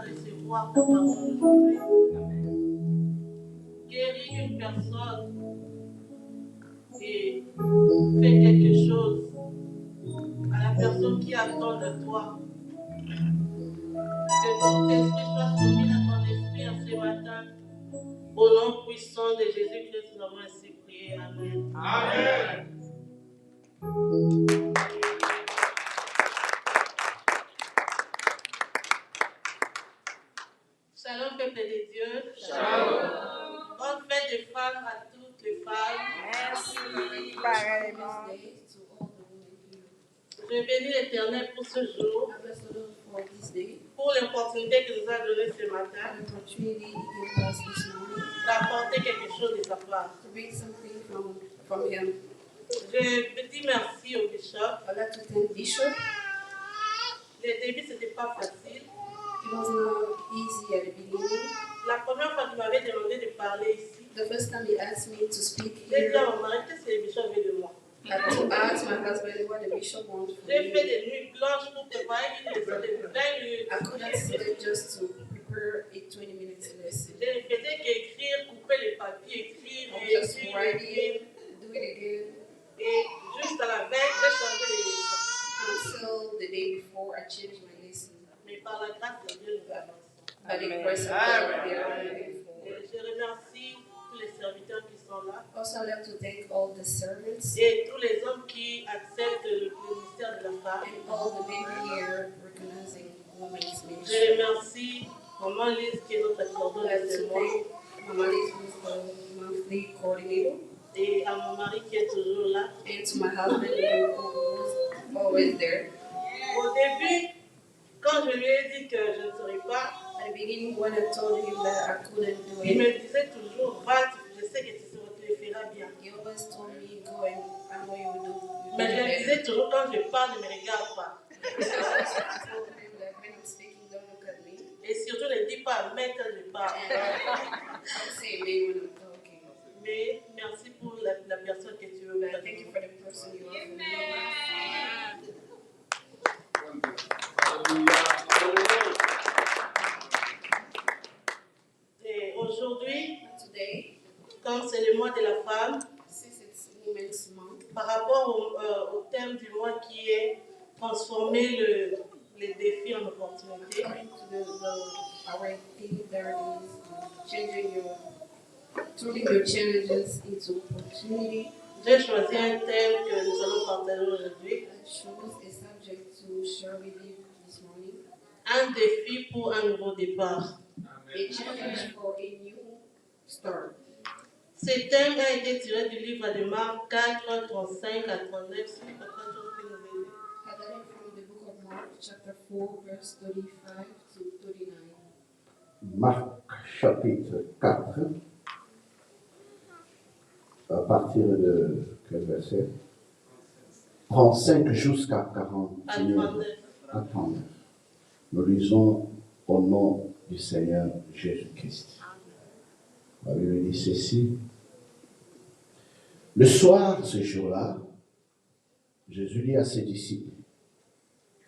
à recevoir ta parole aujourd'hui. Guéris une personne et fais quelque chose à la personne qui attend de toi. Que ton esprit soit soumis à ton esprit en ce matin. Au nom puissant de Jésus-Christ, nous avons ainsi prié. Amen. Amen. Shalom, peuple de Dieu. Shalom. Bonne fête des femmes à toutes les femmes. Merci. Pareillement. Je bénis l'Éternel pour ce jour, pour l'opportunité qu'il nous a donnée ce matin, d'apporter quelque chose de sa part. Je dis merci au bishop. Le début, ce n'était pas facile. La première fois qu'il m'avait demandé de parler ici, The first time he asked me to speak j'ai dit here, à mon mari, qu'est-ce que le bishop veut de moi? I had to ask my husband what the bishop wanted from J'ai fait me. des nuits blanches pour préparer une leçon de 20 minutes. I could not sleep just to prepare a 20 minutes lesson. Je ne faisais qu'écrire, couper les papiers, écrire, I was just écrire. writing, do it again. Et juste à la veille, j'ai changé les leçons. Until the day before I changed my lesson. Mais par la grâce de Dieu, nous avançons. By the grace of God, we are moving forward. Et je remercie tous les serviteurs qui sont là Also, I'd like to thank all the servants et tous les hommes qui acceptent le ministère de la femme. and all the men here recognizing women's Je ministry. remercie Maman Lise qui est notre I'd coordonnatrice like de to moi thank Mama Liz, who's the monthly coordinator, et à mon mari qui est toujours là. and to my husband, who's always there. Au début, quand je lui ai dit que je ne serais pas, At the beginning, when I told him that I couldn't do il it, me disait toujours, va, je sais que tu le feras bien. he always told me, go and I know you will do Mais je lui better. disais toujours, quand je parle, ne me regarde pas. I told him that when I'm speaking, don't look at me. Et surtout, ne dis pas amen quand je parle. I'll say amen when I'm talking. Mais merci pour la personne que tu veux But mettre. thank you for the person you are for me. Et aujourd'hui, Today, comme c'est le mois de la femme, since it's Women's Month, par rapport au thème du mois qui est transformer les défis en opportunités, according to our theme, there is turning your challenges into opportunity. j'ai choisi un thème que nous allons partager aujourd'hui. I chose a subject to share with you this morning. Un défi pour un nouveau départ. A challenge for a new start. Ce thème a été tiré du livre de Marc 4, 35 à 39. Si quelqu'un d'autre peut nous aider. I got it from the book of Mark, chapter 4, verse 35 to 39. Marc chapitre 4, à partir de quel verset 35 jusqu'à 49. À 39. À 39. Nous lisons au nom du Seigneur Jésus-Christ. La Bible dit ceci. Le soir, ce jour-là, Jésus dit à ses disciples,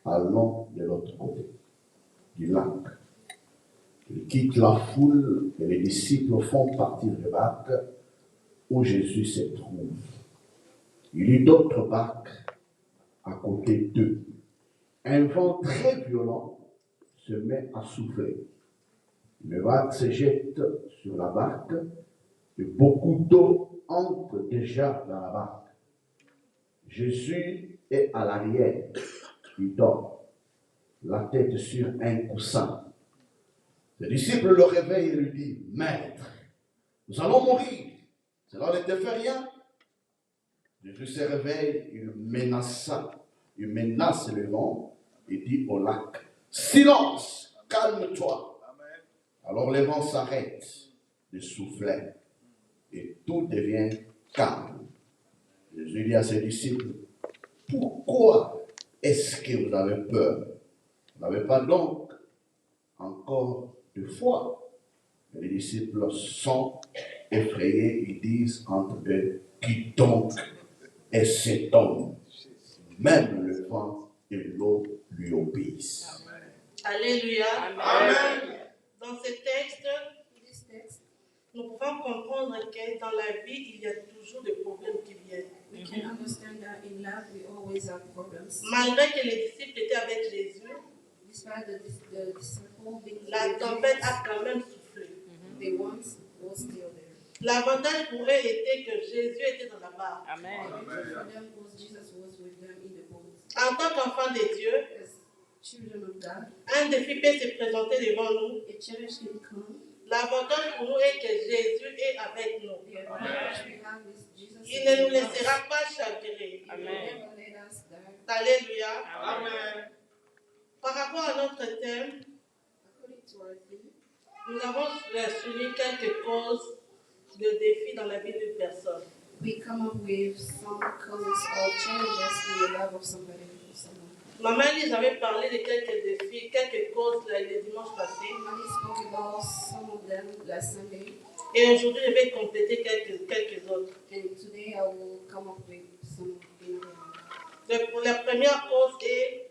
allons de l'autre côté du lac. Il quitte la foule et les disciples font partir le barque où Jésus se trouve. Il y a d'autres barques à côté d'eux. Un vent très violent se met à souffler. Le vent se jette sur la barque et beaucoup d'eau entre déjà dans la barque. Jésus est à l'arrière, il dort, la tête sur un coussin. Les disciples le réveillent et lui disent, Maître, nous allons mourir. Cela ne te fait rien. Jésus se réveille, il menace le vent et dit au lac, silence, calme-toi. Alors le vent s'arrête de souffler et tout devient calme. Jésus dit à ses disciples, pourquoi est-ce que vous avez peur? Vous n'avez pas donc encore de foi? Et les disciples sont effrayés, ils disent entre eux, qui donc est cet homme? Même le vent et l'eau lui obéissent. Alléluia. Amen. Dans ce texte, In this text, nous pouvons comprendre que dans la vie, il y a toujours des problèmes qui viennent. we can understand that in life we always have problems. Malgré que les disciples étaient avec Jésus, Despite the disciple being la with tempête Jesus, a quand même soufflé. the ones was still there. L'avantage pour eux était que Jésus était dans la barque. The benefit for them was Jesus was with them in the boat. En tant qu'enfant de Dieu, As children of God, un défi peut se présenter devant nous. a challenge can come. L'avantage pour nous est que Jésus est avec nous. The advantage we have is Jesus. Il ne nous laissera pas chavirer. He will never let us down. Alléluia. Amen. Par rapport à notre thème, According to our theme, nous avons souligné quelques causes de défis dans la vie d'une personne. we come up with some causes or challenges in the life of somebody or someone. Maman Lise avait parlé de quelques défis, quelques causes le dimanche passé. Mani spoke about some of them last Sunday, Et aujourd'hui, je vais compléter quelques autres. and today I will come up with some another one. La première cause est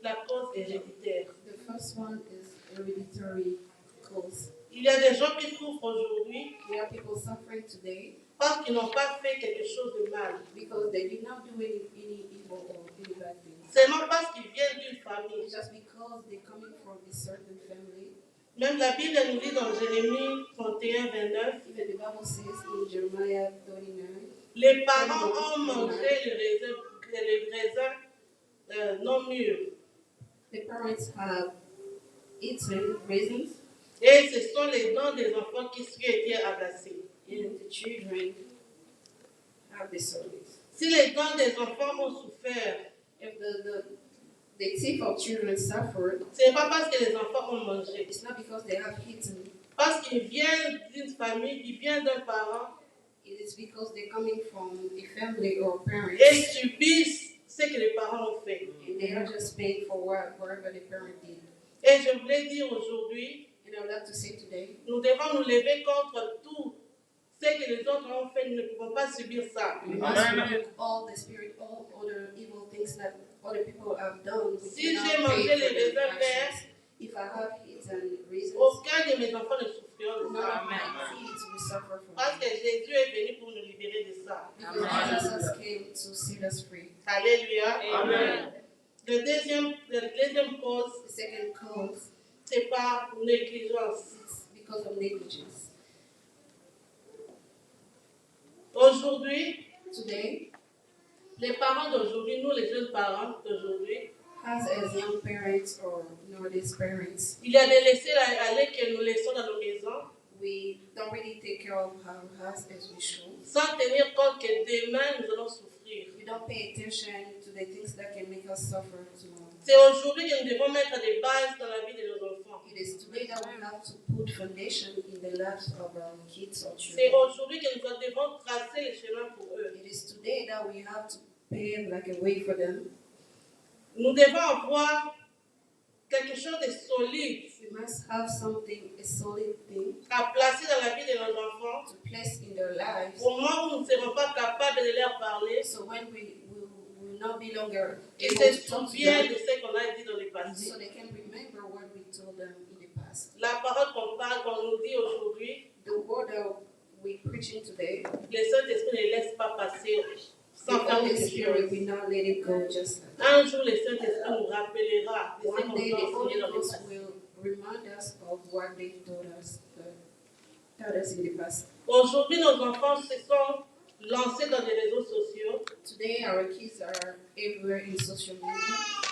la cause héréditaire. The first one is hereditary cause. Il y a des gens qui souffrent aujourd'hui There are people suffering today parce qu'ils n'ont pas fait quelque chose de mal. because they did not do any evil or any bad things. Seulement parce qu'ils viennent d'une famille. It's just because they're coming from a certain family. Même la Bible nous dit dans Jérémie 31, 29, Even the Bible says in Jeremiah 39, les parents ont mangé les raisins non mûrs. the parents have eaten raisins Et ce sont les dents des enfants qui étaient agacés. and the children have the service. Si les dents des enfants ont souffert, If the teeth of children suffered, ce n'est pas parce que les enfants ont mangé. it's not because they have eaten, Parce qu'ils viennent d'une famille, ils viennent d'un parent it is because they're coming from a family or parents et subissent ce que les parents ont fait. and they are just paying for whatever the parent did. Et je voulais dire aujourd'hui, And I would like to say today, nous devons nous lever contre tout ce que les autres ont fait. Nous ne pouvons pas subir ça. we must rebuke all the spirit, all other evil things that other people have done. We Si cannot j'ai mangé pay les for their raisins verts, actions. If I have eaten raisins, aucun de mes enfants ne souffriront de none ça. of my kids will suffer from Parce que it. Jésus est venu pour nous libérer de ça. Because Jesus came to set us free. Alléluia. Amen. La deuxième cause, The second cause c'est par négligence. is because of negligence. Aujourd'hui, Today, les parents d'aujourd'hui, nous les jeunes parents d'aujourd'hui, as young parents or nowadays parents, il y a des laissés-aller que nous laissons dans nos maisons we don't really take care of our house as we should. sans tenir compte que demain nous allons souffrir. We don't pay attention to the things that can make us suffer tomorrow. C'est aujourd'hui que nous devons mettre des bases dans la vie de nos enfants. It is today that we have to put foundation in the lives of our kids or C'est children. aujourd'hui que nous devons tracer les chemins pour eux. It is today that we have to pave like a way for them. Nous devons avoir quelque chose de solide We must have something, a solid thing à placer dans la vie de nos enfants to place in their lives. au moment où nous ne serons pas capables de leur parler. So when we will not be longer Ils able se to talk to souviennent them, de ce qu'on a dit dans le passé. so they can remember what we told them in the past. La parole qu'on parle, qu'on nous dit aujourd'hui, The word that we're preaching today, le Saint-Esprit ne laisse pas passer the sans faire Holy quelque Spirit chose. will not let it go just like that. Un jour, le Saint-Esprit nous rappellera de ce One qu'on day a the enseigné Holy dans le Ghost passé. will remind us of what they told us in the past. Aujourd'hui, nos enfants se sont lancés dans les réseaux sociaux. Today our kids are everywhere in social media,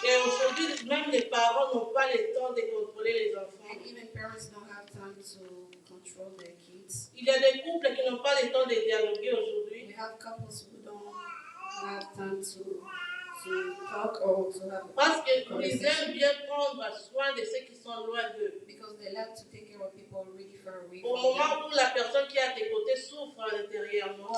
Et aujourd'hui, même les parents n'ont pas le temps de contrôler les enfants. and even parents don't have time to control their kids. Il y a des couples qui n'ont pas le temps de dialoguer aujourd'hui. We have couples who don't have time to talk or to have Parce qu'ils aiment bien prendre soin de ceux qui sont loin d'eux. because they like to take care of people really far away Au from them. moment où la personne qui est à tes côtés souffre intérieurement,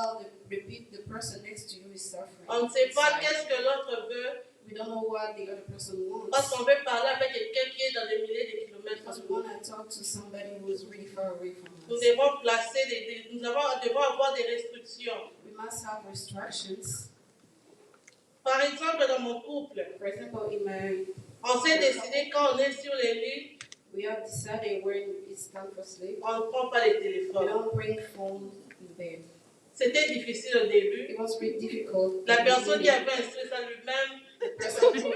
While the person next to you is suffering. on ne sait pas inside. qu'est-ce que l'autre veut We don't know what the other person parce wants. qu'on veut parler avec quelqu'un qui est dans des milliers de kilomètres. Because we want to talk to somebody who is really far away from Nous us. devons placer devons avoir des restrictions. We must have restrictions. Par exemple, dans mon couple, For example, in my, on s'est décidé quand on est sur les lits, we have decided when it's time for sleep, on ne prend pas les we téléphones. don't bring phone in bed. C'était difficile au début. It was really difficult. La personne qui avait instruit ça lui-même The person who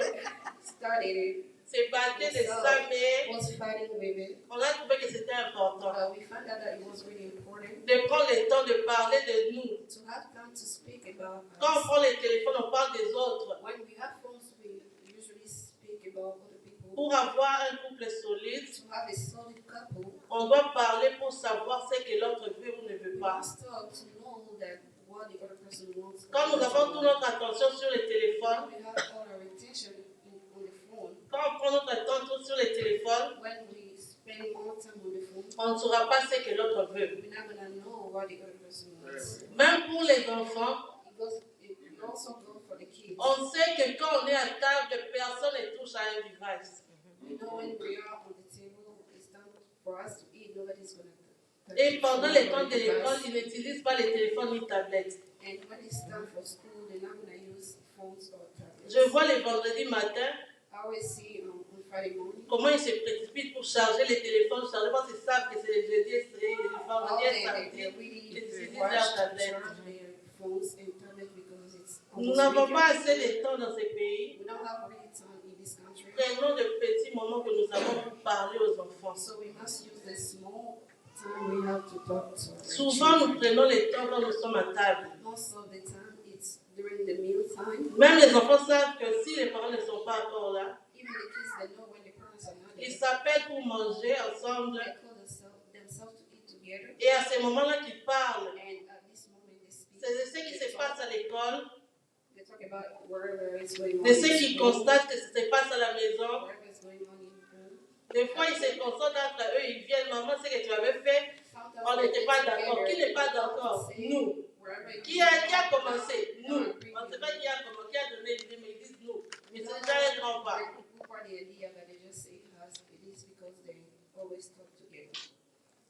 started it s'est battu de ça, mais was fighting with it. on a trouvé que c'était important We found out that it was really important de prendre le temps de parler de nous. to have time to speak about Quand on us. prend les téléphones, on parle des autres. When we have phones, we usually speak about other people. Pour avoir un couple solide, To have a solid couple, on doit parler pour savoir ce que l'autre veut ou ne veut we pas. must talk to know that what the other person wants. Quand nous avons toute notre attention sur les téléphones, We have all our attention on the phone. quand on prend notre temps tout sur les téléphones, When we spend more time on the phone, on ne saura pas ce que l'autre veut. we're not gonna know what the other person wants. Même pour les enfants, It also goes for the kids. on sait que quand on est à table, personne ne touche à un device. We know when we are on the table, it's time for us to eat. Nobody's gonna touch Et pendant les temps de the l'école, device. ils n'utilisent pas les téléphones ni tablettes. And when it's time for school, they're not gonna use phones or tablets. Je vois les vendredis matin I always see on Friday morning comment ils se précipitent pour charger les téléphones, charger parce qu'ils savent que c'est les jeudis, c'est les vendredis et samedis. they really Ils utilisent rush leur to tablette. charge their phones and tablets because it's Nous almost n'avons pas weekend. assez de temps dans ces pays. We don't have really time in this country. Prenons de petits moments que nous avons pour parler aux enfants. So we must use the small time we have to talk to our Souvent, nous children. prenons le temps quand nous sommes à table. Most of the time, it's during the meal time. Même les enfants savent que si les parents ne sont pas encore là, Even the kids that know when the parents are not ils there, s'appellent pour manger ensemble. they call themselves to eat together. Et à ces moments-là qu'ils parlent, And at this moment, they speak. c'est de ce qui se passe à l'école, They talk about wherever it's going on. de in ce qu'ils school, constatent que se passe à la maison. wherever it's going on in home. Des fois, ils se concentrent entre eux, ils viennent, maman, ce que tu avais fait, Sometimes on they n'était get pas d'accord. Qui together n'est pas to d'accord? say Nous. wherever it Qui is. a commencé? Nous. On ne sait pas qui a commencé, qui a donné l'idée, mais ils disent nous. Mais c'est déjà un grand pas. Who brought the idea that they just say it has it is because they always talk together.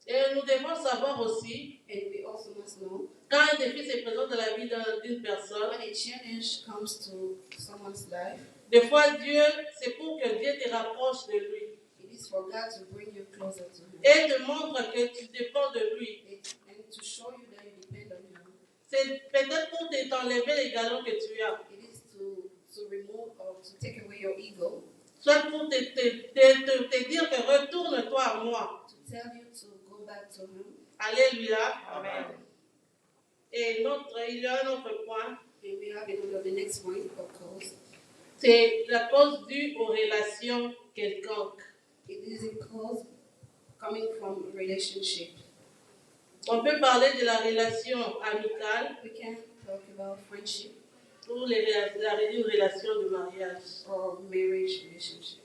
Et nous devons savoir aussi, And we also must know quand un défi se présente dans la vie d'une personne, when a challenge comes to someone's life, des fois, Dieu, c'est pour que Dieu te rapproche de lui it is for God to bring you closer to Him et te montre que tu dépends de lui. and to show you that you depend on Him. C'est peut-être pour t'enlever les galons que tu as, It is to remove or to take away your ego, soit pour te dire que retourne-toi à moi. to tell you to go back to Him. Alléluia. Amen. Et il y a un autre point, And we have another, the next point, of course. c'est la cause due aux relations quelconques. It is a cause coming from a relationship. On peut parler de la relation amicale We can talk about friendship ou une relation de mariage. or marriage relationship.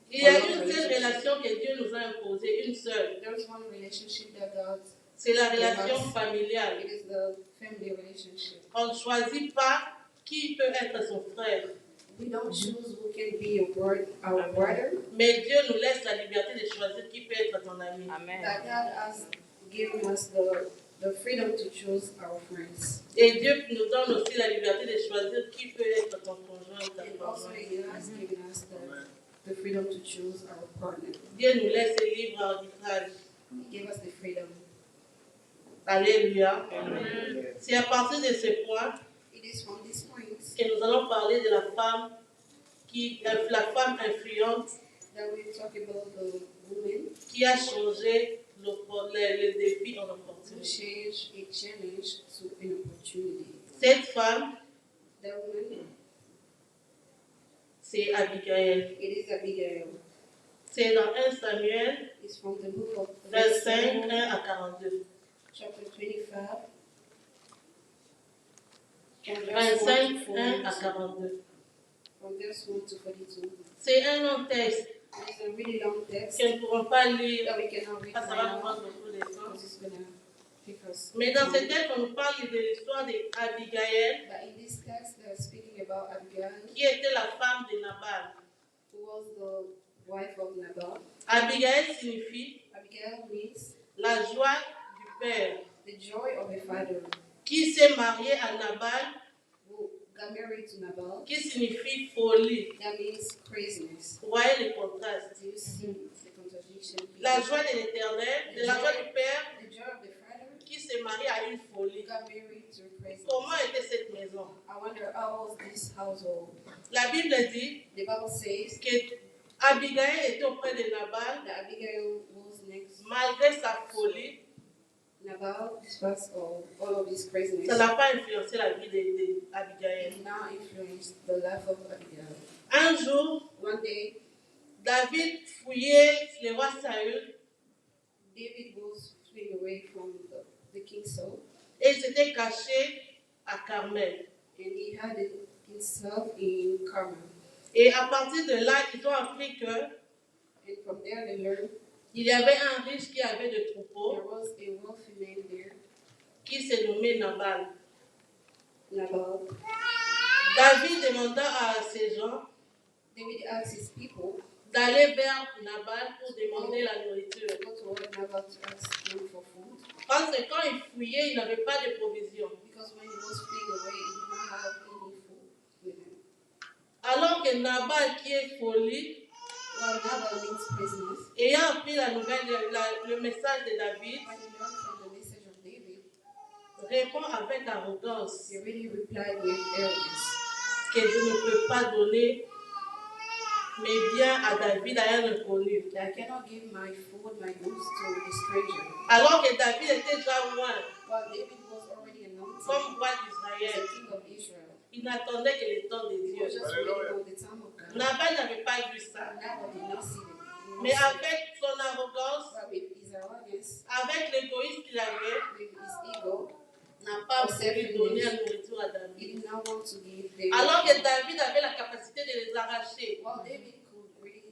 Il y a une seule relation que Dieu nous a imposée, une seule. There is one relationship that God, C'est la relation familiale. it is the family relationship. On ne choisit pas qui peut être son frère. We don't choose who can be our brother, Mais Dieu nous laisse la liberté de choisir qui peut être ton ami. Amen. that God has given us the freedom to choose our friends. Et Dieu nous donne aussi la liberté de choisir qui peut être ton conjoint ou ta And also conjointe. He has given us the freedom to choose our partner. Dieu nous laisse libre arbitrage. He gave us the freedom. Alléluia. Amen. C'est à partir de ce point It is from this point que nous allons parler de la femme influente that we talk about the woman qui a changé les défis en who opportunité. change a challenge to an opportunity. Cette femme, That woman, c'est Abigail. it is Abigail. C'est dans 1 Samuel It's from the book of 25, 1 à 42. chapter 25. From verse 1 to 25, 1 à 42. 42. From verse 1 to 42. C'est un long texte It's a really long text que nous ne pourrons pas lire, that we cannot read parce que right ça va nous now prendre beaucoup de temps. because it's gonna take us. Mais dans ce texte, on nous parle de l'histoire d'Abigail, But in this text, they're speaking about Abigail, qui était la femme de Nabal. who was the wife of Nabal. Abigail signifie Abigail means la joie du père, the joy of a father qui s'est marié à Nabal who got married to Nabal. qui signifie folie. That means craziness. Vous voyez les contrastes. Do you see the contradiction? La joie de l'éternel, de la joie du Père The joy of the Father qui se marie à une folie. got married to craziness. Comment était cette maison? I wonder how was this household? La Bible dit The Bible says que Abigail était auprès de Nabal that Abigail was next. malgré sa folie. Nabal, despite all of his craziness, Ça n'a pas influencé la vie d'Abigail. it now influenced the life of Abigail. Un jour, One day, David fouillait le roi Saül David was fleeing away from the king Saul, et il s'était caché à Carmel. and he had himself in Carmel. Et à partir de là, ils ont appris que And from there, they learned il y avait un riche qui avait des there troupeaux was a wealthy man there, qui se nommait Nabal. Nabal. David demanda à ses gens David asked his people d'aller vers Nabal pour demander la nourriture. to go to Nabal to ask him for food, Parce que quand il fouillait, il n'avait pas de provisions. because when he was fleeing away, he did not have any food with him. Alors que Nabal, qui est folie, Well, Nabal means craziness. ayant appris la nouvelle, le message de David, When he learned from the message of David, répond avec arrogance he really replied with arrogance que je ne peux pas donner mes biens à David, à un inconnu. that I cannot give my food, my goods to a stranger. Alors que David était déjà loin While David was already anointed comme roi as d'Israël, the king of Israel, il n'attendait que le temps de he Dieu. was just waiting for the time of God. Nabal n'avait pas vu ça. Nabal did not see it. He did Mais not see it. avec son arrogance, But with his arrogance, avec l'égoïsme qu'il avait, with his ego, n'a pas voulu donner la nourriture à he David. did not want to give David. Alors que David avait la capacité de les arracher. While David could really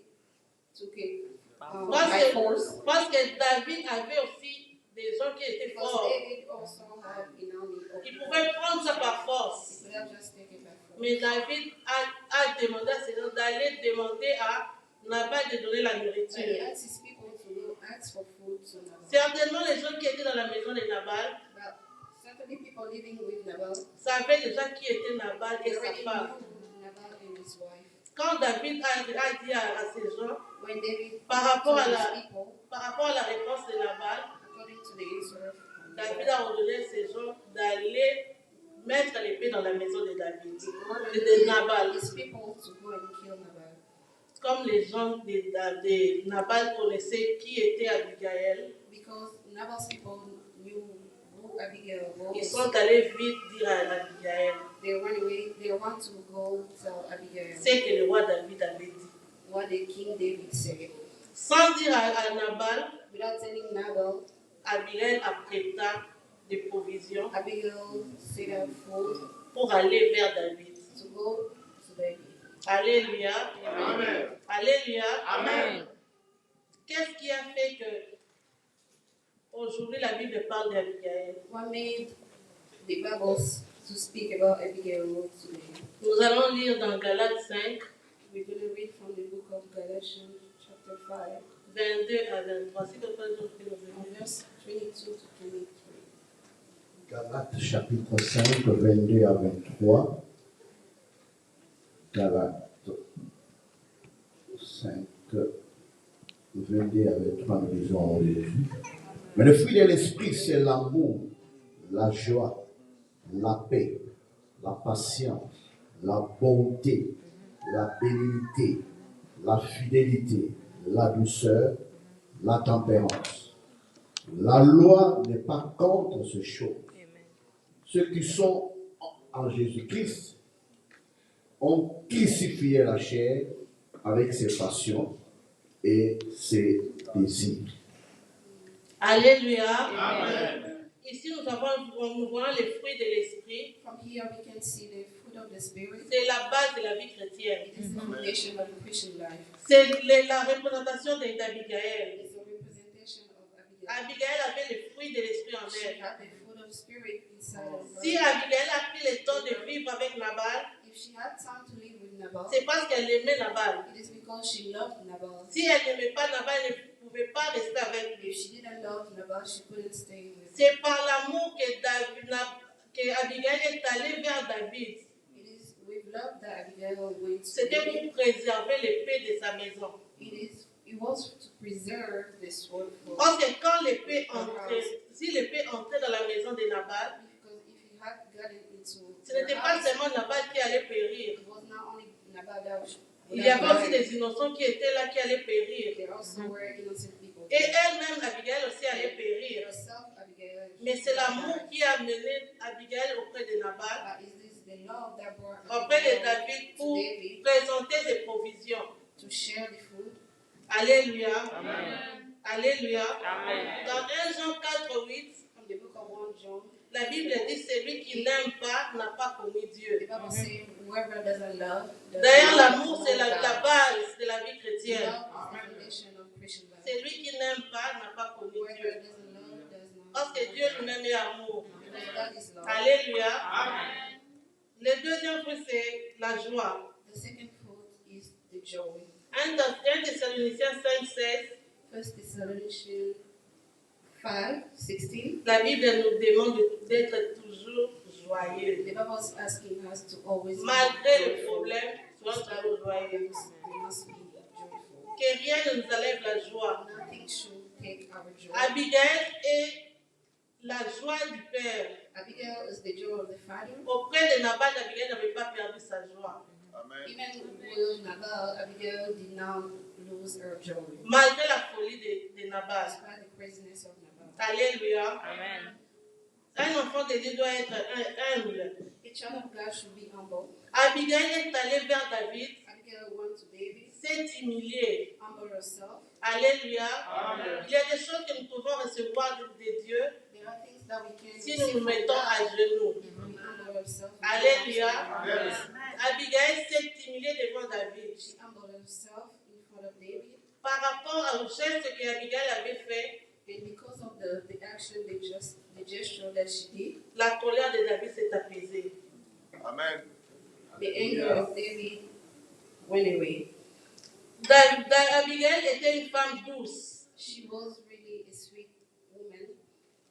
took it Parce by force, que David avait aussi des gens qui étaient because forts. David also had an army of Il pouvait prendre ça par force. He could have just taken by force. Mais David a demandé à ses gens d'aller demander à Nabal de donner la And he nourriture. asked his people to go ask for food to Nabal. Certainement, les gens qui étaient dans la maison de Nabal But certainly people living with Nabal savaient déjà qui était Nabal et they sa already femme. knew Nabal and his wife. Quand David a dit à ses gens, When David par rapport told à his people, la réponse de Nabal, according to the answer of David a ordonné à ses gens d'aller mettre l'épée dans la maison de David, ordered de Nabal. his people to go and kill Nabal. Comme les gens de Nabal connaissaient qui était Abigail, Because Nabal's people knew who Abigail ils was. sont allés vite dire à Abigail They ran away. They want to go tell Abigail ce que le roi David avait dit. what the King David said. Sans dire à Nabal, Without telling Nabal, Abigail apprêta des provisions Abigail set up food pour aller vers David. to go to David. Alléluia. Amen. Alléluia. Amen. Qu'est-ce qui a fait que aujourd'hui la Bible parle d'Abigail? What made the Bible to speak about Abigail today? Nous allons lire dans Galates 5, We're going to read from the book of Galatians, chapter 5, 22 à 23. Si quelqu'un d'autre peut nous from aider. verse 22 to 23. Galates chapitre 5, 22 à 23. Galates 5, 22 à 23, nous lisons en Jésus. Mais le fruit de l'esprit, c'est l'amour, la joie, la paix, la patience, la bonté, la bénignité, la fidélité, la douceur, la tempérance. La loi n'est pas contre ces choses. Ceux qui sont en Jésus-Christ ont crucifié la chair avec ses passions et ses désirs. Alléluia. Amen. Ici, nous voyons les fruits de l'esprit. From here, we can see the fruit of the Spirit. C'est la base de la vie chrétienne. It is the foundation of the Christian life. C'est la représentation d'Abigail. It is a representation of Abigail. Abigail avait les fruits de l'esprit en She elle. had the fruit of Spirit inside of her. Si Abigail a pris le temps de vivre avec Nabal, If she had time to live with Nabal, c'est parce qu'elle aimait Nabal. it is because she loved Nabal. Si elle n'aimait pas Nabal, elle ne pouvait pas rester avec lui. If she didn't love Nabal, she couldn't stay with him. C'est par l'amour que Abigail est allée vers David. It is love that Abigail went to c'était David, pour préserver l'épée de sa maison. it was to preserve the sword for Parce que quand l'épée entrait, si l'épée entrait dans la maison de Nabal, because if he had gotten into ce their n'était pas house, seulement Nabal qui allait périr. it was not only Nabal that was Il y avait aussi des innocents qui étaient là, qui allaient périr. there also were innocent people. Et elle-même, Abigail aussi allait périr. Herself, Abigail, Mais c'est l'amour qui a mené Abigail auprès de Nabal, is this the love that brought auprès de Abigail David, to pour David présenter ses provisions. to share the food? Alléluia. Amen. Alléluia. Amen. Dans 1 Jean 4:8, From the book of 1 John, la Bible dit celui qui n'aime pas n'a pas connu the Dieu. Bible says, whoever doesn't love, does D'ailleurs, not l'amour, know c'est la God. base de la vie chrétienne. Love is the foundation of Christian life. Celui qui n'aime pas n'a pas connu Whoever Dieu. doesn't love does not Parce que Dieu lui-même est amour. because God is love. Alléluia. Amen. Le deuxième fruit, c'est la joie. The second fruit is the joy. 1 Thessaloniciens 5:16, 1 Thessalonians 5:16. la Bible nous demande d'être toujours joyeux. The Bible is asking us to always Malgré le joyful. problème, soyons Despite toujours the joyeux. problems, we must be joyful. Que rien ne nous enlève la joie. Nothing should take our joy. Abigail est la joie du Père. Abigail is the joy of the Father. Auprès de Nabal, Abigail n'avait pas perdu sa joie. Even with Nabal, Abigail did not lose her joy. Malgré la folie de Nabal. Despite the craziness of Nabal. Alléluia. Amen. Un enfant de Dieu doit être humble. A child of God should be humble. Abigail est allée vers David, Abigail went to David, s'est humiliée. humbled herself. Alléluia. Amen. Il y a des choses que nous pouvons recevoir de Dieu There are things that we can si nous receive nous from mettons à God. genoux. We humble ourselves. Alléluia. Amen. Abigail s'est humiliée devant David. She humbled herself in front of David. Par rapport au geste que Abigail avait fait, And because of the action, the gesture that she did, la colère de David s'est apaisée. Amen. the anger of David went away. Abigail était une femme douce. She was really a sweet woman.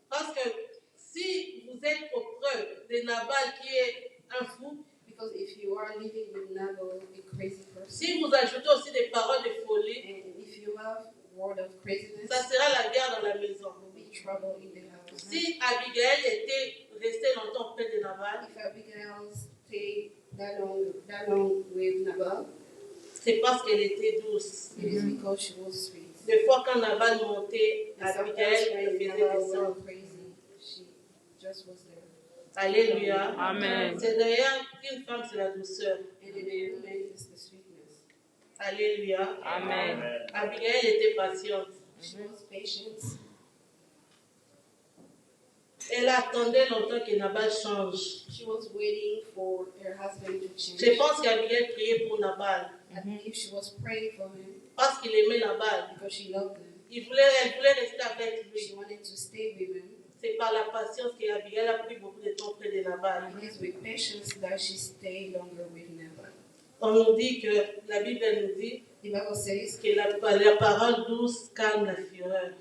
Parce que si vous êtes auprès de Nabal qui est un fou, Because if you are living with Nabal, a crazy person, si vous ajoutez aussi des paroles de folie, and if you have word of craziness, ça sera la guerre dans la maison. there will be trouble in the house. Si Abigail était restée longtemps auprès de Nabal, If Abigail stayed that long with Nabal, c'est parce qu'elle était douce. it is because she was sweet. Des fois, quand Nabal montait, And sometimes Abigail le when faisait Nabal descendre. went crazy, she just was there. Alléluia. Amen. C'est d'ailleurs qu'une femme, c'est la douceur. And then a woman is the sweetness. Alléluia. Amen. Abigail était patiente. She was patient. Elle attendait longtemps que Nabal change. She was waiting for her husband to change. Je pense qu'Abigail priait pour Nabal I believe she was praying for him parce qu'il aimait Nabal. because she loved him. Elle voulait rester avec She lui. wanted to stay with him. C'est par la patience qu'Abigail a pris beaucoup de temps auprès de Nabal. It is with patience that she stayed longer with Nabal. On nous dit que la Bible nous dit The Bible says que la parole douce calme la fureur.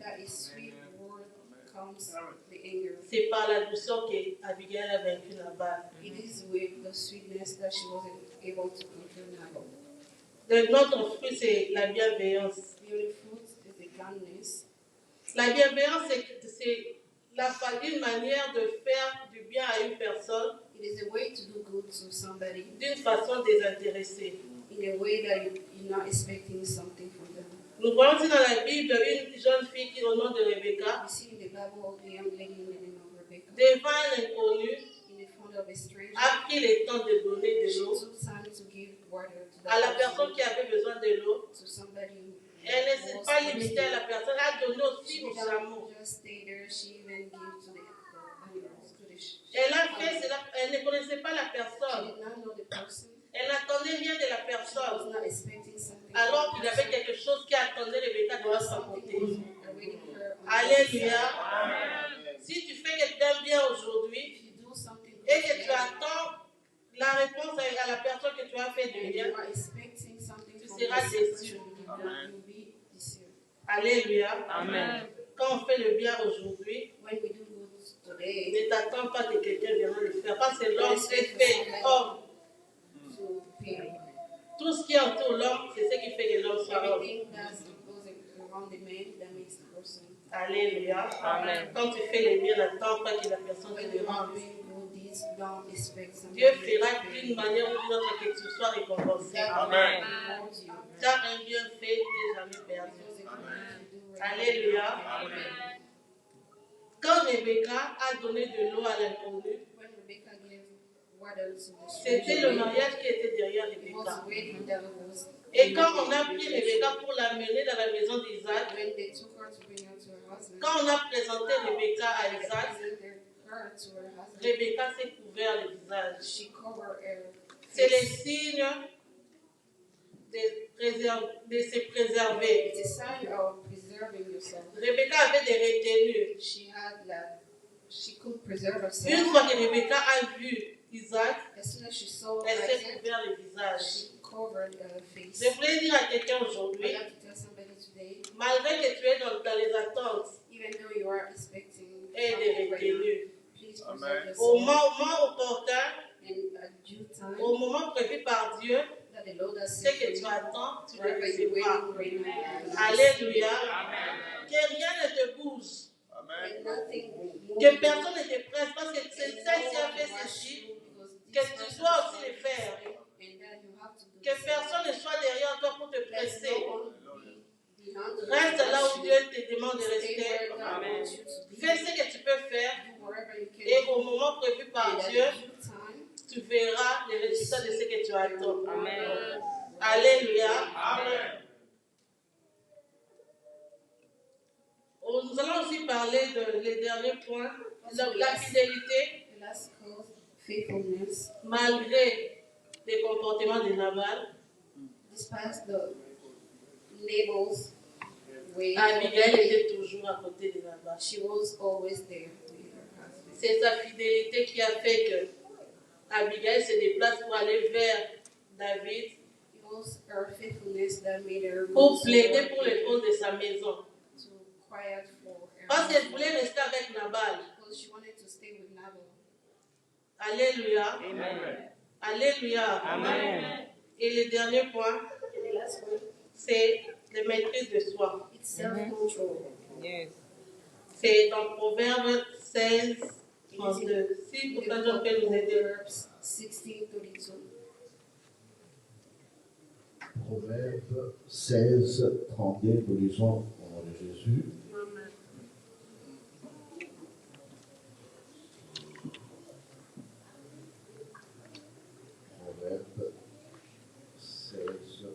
that a sweet word calms the anger. C'est par la douceur qu'Abigail a vaincu Nabal. It is with the sweetness that she wasn't able to control Nabal. Notre fruit, c'est la bienveillance. The only fruit is the kindness. La bienveillance, c'est une manière de faire du bien à une personne It is a way to do good to somebody d'une façon désintéressée. in a way that you're not expecting something from them. Nous voyons aussi dans la Bible une jeune fille qui, au nom de Rebecca, We see in the Bible a young lady in the name of Rebecca devant un inconnu, in the front of a stranger. a pris le temps de donner She de l'eau took time to give water to à la that personne person, qui avait besoin de l'eau. to somebody who Elle ne s'est was pas thirsty. limitée à la personne, elle a donné aussi She aux did chameaux. not just stay there, she even gave to the animals, to the Elle a fait cela, elle ne connaissait pas la She personne. did not know the person. Elle n'attendait rien de la She was personne. not expecting something. Alors from qu'il y the avait person. quelque chose qui attendait Rebecca de There was l'autre something côté. was awaiting her on the Alléluia. other side. Si tu fais quelqu'un bien aujourd'hui If you do something et good que tu today, attends la réponse à la personne que tu as fait du and bien, you are expecting something tu from seras this déçu. person, you will be deceived. Alléluia. Amen. Quand on fait le bien aujourd'hui, When we do good today, ne t'attends pas que quelqu'un vienne le faire. Parce que l'homme est fait homme. to pay. Tout ce qui entoure l'homme, c'est ce qui fait que l'homme soit homme. Everything that goes around the man that makes the person. Alléluia. Amen. Quand tu fais le bien, n'attends pas que la personne te When le you rende. do this, don't expect something. Dieu fera d'une manière ou d'une autre que tu sois récompensé. Amen. Car un bien fait n'est jamais perdu. Alléluia. Amen. Quand Rebecca a donné de l'eau à l'inconnu, When Rebecca gave water to the c'était le mariage qui était derrière it was Rebecca. waiting that was. Et quand on a pris Rebecca pour l'amener dans la maison d'Isaac, When they took her to bring her to her husband, quand on a présenté Rebecca à they Isaac, presented her to her husband. Rebecca s'est couvert le visage. She covered her C'est le face. signe de se préserver. It's a sign of preserving yourself. Rebecca avait des retenues. She could preserve Une herself. fois que Rebecca a vu Isaac, As soon as she saw elle s'est Isaac, couvert le visage. she covered her face. Je voulais dire à quelqu'un I aujourd'hui, have to tell somebody today, malgré que tu es dans les attentes even though you are expecting et des something right now, retenues, please Amen. preserve au yourself. moment opportun, And at due time, au moment prévu par Dieu, that the Lord has ce said que for tu you, attends, tu ne wherever le you're recevras. waiting right now. Alléluia. Que rien ne te bouge. Amen. And nothing Que personne ne te presse parce que c'est ça qui a fait ceci, que tu dois aussi le faire. Que personne ne soit derrière toi pour te presser. Reste là où Dieu te demande de rester. Fais ce que tu peux faire et au moment prévu par Dieu, tu verras les résultats de ce que tu attends. Amen. Alléluia. Amen. Nous allons aussi parler de les derniers points, de la fidélité The last cause, faithfulness, malgré les comportements de Nabal. despite the Nabal's way, Abigail était toujours à côté de Nabal. she was always there with her husband. C'est sa fidélité qui a fait que Abigail se déplace pour aller vers David It was her faithfulness that made her pour go plaider so pour le trône de sa maison. to cry out for her Parce qu'elle husband, voulait rester avec Nabal. because she wanted to stay with Nabal. Alléluia. Amen. Alléluia. Amen. Et le dernier point, And the last one, c'est la maîtrise de soi. it's self-control. Yes. C'est dans Proverbe 16, 32. Si pour ça, John peut nous aider. Proverbs 16:32. Proverbe 16, 32, nous lisons au nom de Jésus. Proverbe 16,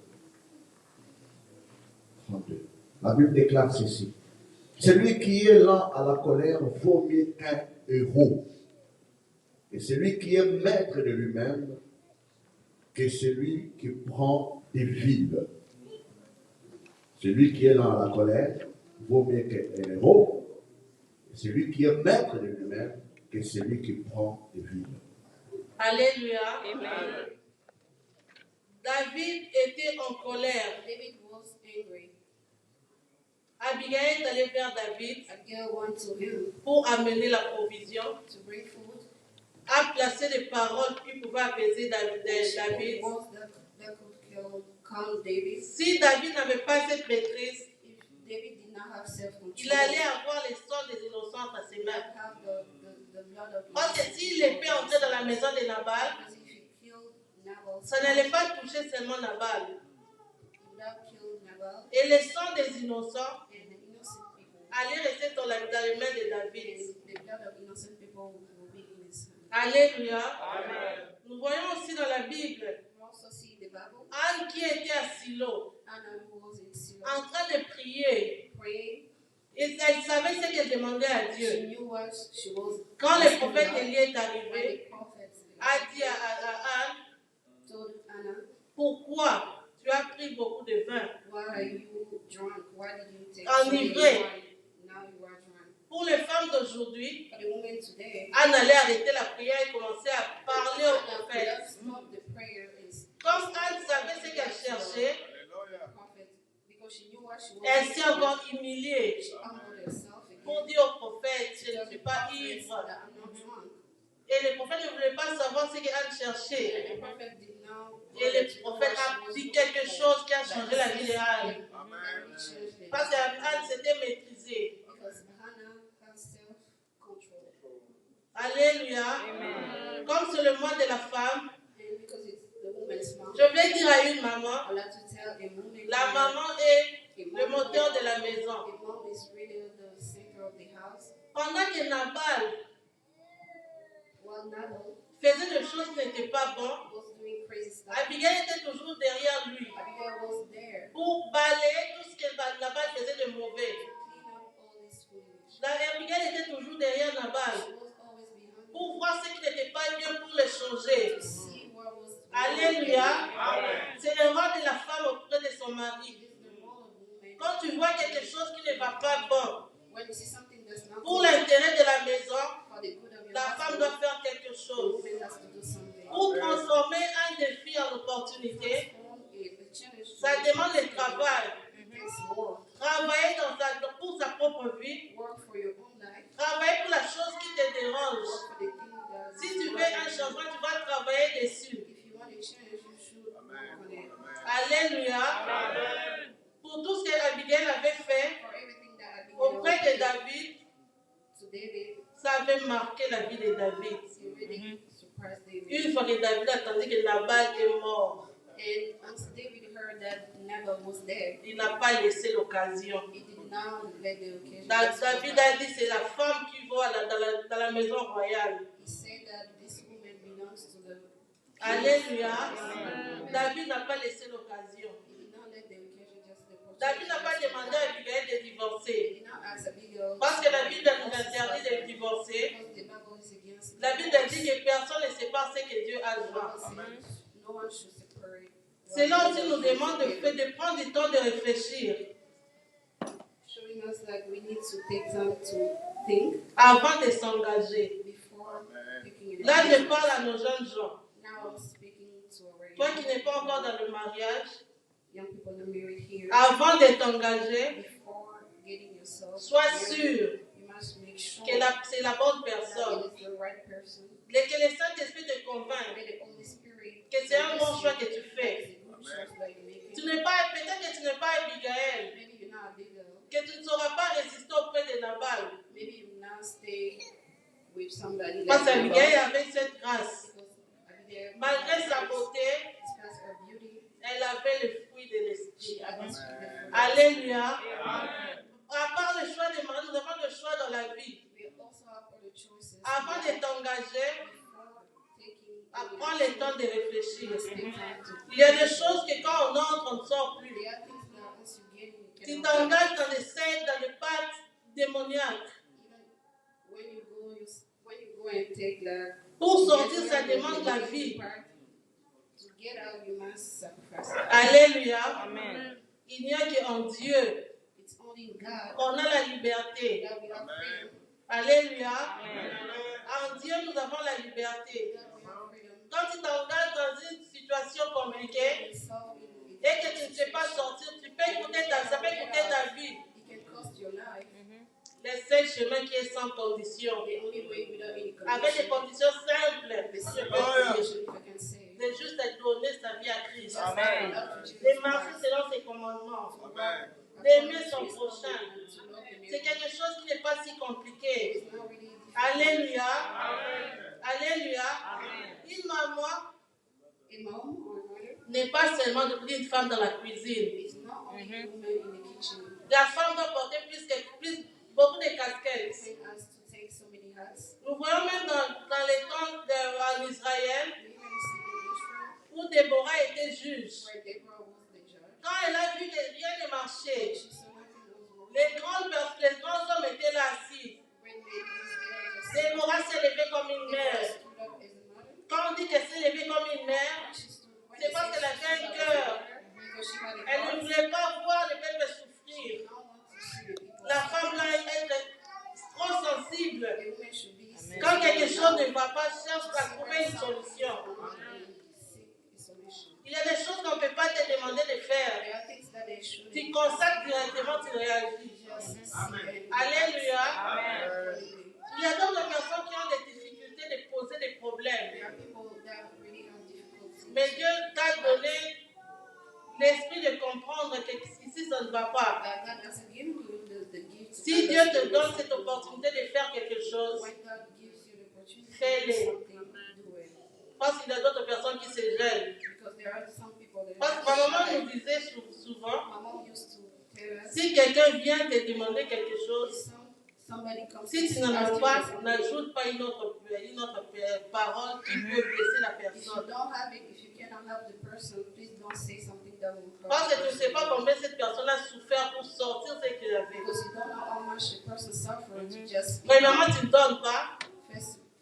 32. La Bible déclare ceci. Celui qui est lent à la colère vaut mieux qu'un héros. Et celui qui est maître de lui-même que celui qui prend des villes. Celui qui est lent à la colère vaut mieux qu'un héros. Et celui qui est maître de lui-même que celui qui prend des villes. Alléluia. Amen. David était en colère. David was angry. Abigail est allée vers David Abigail went to him pour amener la provision, to bring food. a placé des paroles qui pouvaient apaiser David. David that could calm David. Si David n'avait pas cette maîtrise, If David did not have self-control, il allait avoir le sang des innocents à ses he mains. would have the blood of Parce que s'il épée entrait dans la maison de Nabal, because if he killed Nabal, ça n'allait pas toucher seulement Nabal. he would have killed Nabal Et le sang des innocents and the innocent people. allait rester dans les mains de David. And the blood of innocent people will be in his hand. Alléluia. Amen. Nous voyons aussi dans la Bible We also see in the Bible Anne qui était à Silo, Anna who was in Silo en train de prier. praying. Et elle savait ce qu'elle demandait à She Dieu. knew what she was. Quand le asking prophète God. Élie est When arrivé, the prophet a dit à Anne, told Anna, pourquoi tu as pris beaucoup de vin? why are you drunk? Why did you take Enivré. so many wine? Now you are drunk. Pour les femmes d'aujourd'hui, For the woman today, Anne allait arrêter la prière et commencer à parler au Anna could prophète. not stop the prayer and Comme Anne savait ce qu'elle cherchait, Hallelujah. prophet because she knew what she was. elle s'est encore humiliée She humbled herself pour again. dire au prophète, je ne Tell suis the pas prophet ivre. that I'm not drunk. Et le prophète ne voulait pas savoir ce qu'Anne cherchait. And the prophet did not Et le prophète a dit quelque chose qui a changé la vie de Anne. Parce qu'Anne s'était maîtrisée. Alléluia. Comme c'est le mois de la femme, je vais dire à une maman, la maman est le moteur de la maison. Pendant que Nabal faisait des choses qui n'étaient pas bonnes, Abigail était toujours derrière lui pour balayer tout ce que Nabal faisait de mauvais. Abigail était toujours derrière Nabal pour voir ce qui n'était pas bien pour le changer. Alléluia. C'est le rôle de la femme auprès de son mari. Quand tu vois quelque chose qui ne va pas bon, pour l'intérêt de la maison, la femme doit faire quelque chose. Pour transformer un défi en opportunité, ça demande le travail. Travailler pour sa propre vie. Travailler pour la chose qui te dérange. Si tu veux un changement, tu vas travailler dessus. Alléluia. Pour tout ce qu'Abigail avait fait auprès de David, ça avait marqué la vie de David. Une fois que David a entendu que Nabal est mort, il n'a pas laissé l'occasion. David a dit c'est la femme qui va dans la maison royale. Alléluia. David n'a pas laissé l'occasion. David n'a pas demandé à Abigail de divorcer. Parce que la Bible nous interdit de divorcer. La Bible dit que personne ne sait pas ce que Dieu a joint. Cela aussi nous demande de prendre du temps de réfléchir. Avant de s'engager. Là, je parle à nos jeunes gens. Toi qui n'es pas encore dans le mariage, avant de t'engager, sois sûr que c'est la bonne personne. Que le Saint-Esprit te convainc que c'est un bon choix que tu fais. Peut-être que tu n'es pas Abigail, que tu ne sauras pas résister auprès de Nabal. Parce qu'Abigail avait cette grâce. Malgré sa beauté, elle avait le fruit de l'esprit. Alléluia. À part le choix de mari, nous avons le choix dans la vie. Avant de t'engager, prends le temps de réfléchir. Il y a des choses que quand on entre, on ne sort plus. Tu t'engages dans des scènes, dans des pactes démoniaques. Pour sortir, ça demande la vie. Alléluia. Amen. Il n'y a qu'en Dieu qu'on a la liberté. Alléluia. En Dieu, nous avons la liberté. Quand tu t'engages dans une situation compliquée et que tu ne sais pas sortir, ça peut coûter ta vie. Le seul chemin qui est sans condition, avec des conditions simples, c'est juste de donner sa vie à Christ. De marcher selon ses commandements. D'aimer son prochain. C'est quelque chose qui n'est pas si compliqué. Alléluia. Alléluia. Une maman n'est pas seulement une femme dans la cuisine. La femme doit porter beaucoup de casquettes. Nous voyons même dans les temps en Israël où Déborah était juge. Quand elle a vu que rien ne marchait, les grands hommes étaient là assis. Déborah s'est levée comme une mère. Quand on dit qu'elle s'est levée comme une mère, c'est parce qu'elle avait un cœur. Elle ne voulait pas voir le peuple souffrir. La femme là est trop sensible. Quand quelque chose ne va pas, cherche à trouver une solution. Il y a des choses qu'on ne peut pas te demander de faire. Tu consacres directement, tu réagis. Alléluia. Il y a d'autres personnes qui ont des difficultés de poser des problèmes. Mais Dieu l'esprit de comprendre qu'ici ça ne va pas. God doesn't give you the gift to Si Dieu te understand donne this. cette opportunité de faire quelque chose, When God gives you the opportunity to fais-le. do something, do it. parce qu'il y a d'autres personnes qui se gênent. Because there are some people that Parce que ma maman nous disait souvent, My mom used to tell us, si quelqu'un vient te demander quelque chose, somebody comes si tu to n'en ask as you pas, for something, n'ajoute pas une autre parole qui peut blesser la if you personne. don't have it, if you cannot help the person, please don't say something that will hurt Parce the que tu ne sais person. pas combien cette personne a souffert pour sortir ce qu'elle avait. Because you don't know how much the person suffered to just Premièrement, tu ne donnes pas.